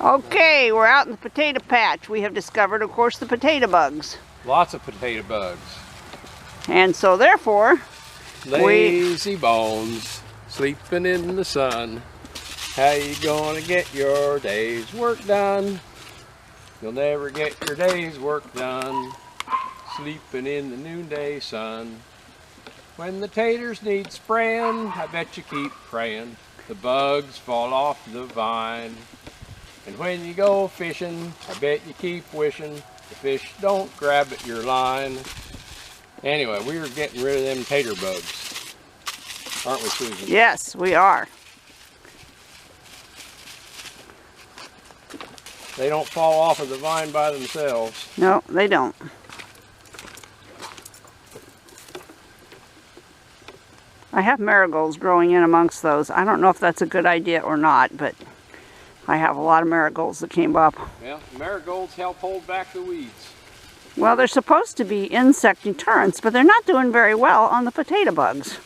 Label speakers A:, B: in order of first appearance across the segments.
A: Okay, we're out in the potato patch. We have discovered, of course, the potato bugs.
B: Lots of potato bugs.
A: And so therefore,
B: lazy bones, sleeping in the sun. How you gonna get your day's work done? You'll never get your day's work done, sleeping in the noonday sun. When the taters need spraying, I bet you keep praying the bugs fall off the vine. And when you go fishing, I bet you keep wishing the fish don't grab at your line. Anyway, we are getting rid of them tater bugs, aren't we, Susan?
A: Yes, we are.
B: They don't fall off of the vine by themselves.
A: No, they don't. I have marigolds growing in amongst those. I don't know if that's a good idea or not, but I have a lot of marigolds that came up.
B: Well, marigolds help hold back the weeds.
A: Well, they're supposed to be insect deterrents, but they're not doing very well on the potato bugs.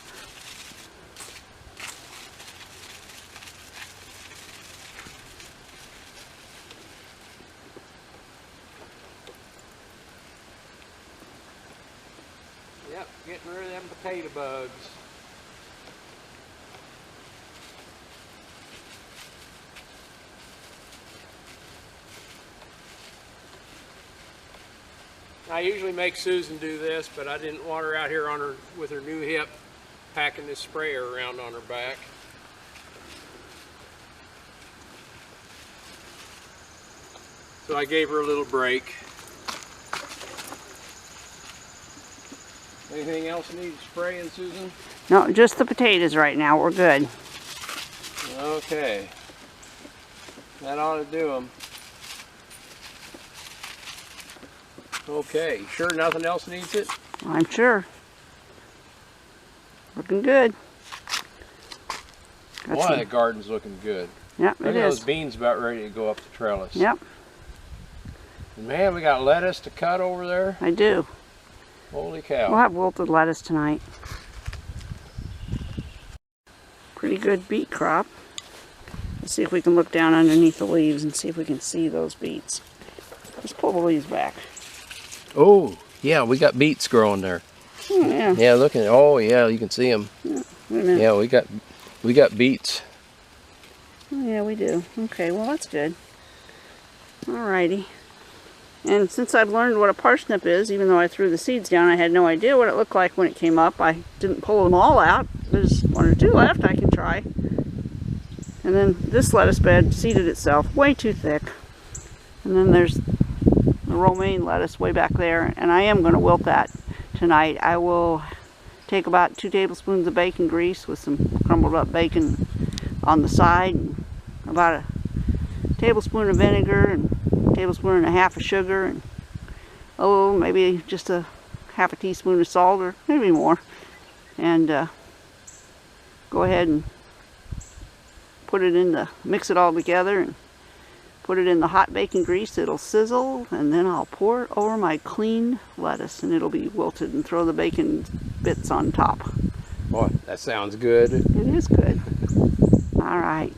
B: Yep, getting rid of them potato bugs. I usually make Susan do this, but I didn't want her out here on her with her new hip packing this sprayer around on her back. So I gave her a little break. Anything else needs spraying, Susan?
A: No, just the potatoes right now. We're good.
B: Okay. That ought to do them. Okay, sure nothing else needs it?
A: I'm sure. Looking good.
B: Boy, the garden's looking good.
A: Yep,
B: Look
A: it
B: at
A: is.
B: those beans about ready to go up the trellis.
A: Yep.
B: And man, we got lettuce to cut over there.
A: I do.
B: Holy cow.
A: We'll have wilted lettuce tonight. Pretty good beet crop. Let's see if we can look down underneath the leaves and see if we can see those beets. Let's pull the leaves back.
B: Oh, yeah, we got beets growing there.
A: Oh, yeah.
B: Yeah, look at, oh yeah, you can see them.
A: Yeah, wait a minute.
B: Yeah, we got beets.
A: Oh, yeah, we do. Okay, well that's good. Alrighty. And since I've learned what a parsnip is, even though I threw the seeds down, I had no idea what it looked like when it came up. I didn't pull them all out. There's one or two left I can try. And then this lettuce bed seeded itself way too thick. And then there's the romaine lettuce way back there, and I am going to wilt that tonight. I will take about 2 tablespoons of bacon grease with some crumbled up bacon on the side, and about a tablespoon of vinegar and a tablespoon and a half of sugar, and maybe just a half a teaspoon of salt, or maybe more, and go ahead and mix it all together and put it in the hot bacon grease. It'll sizzle, and then I'll pour it over my clean lettuce, and it'll be wilted, and throw the bacon bits on top.
B: Boy, that sounds good.
A: It is good. All right.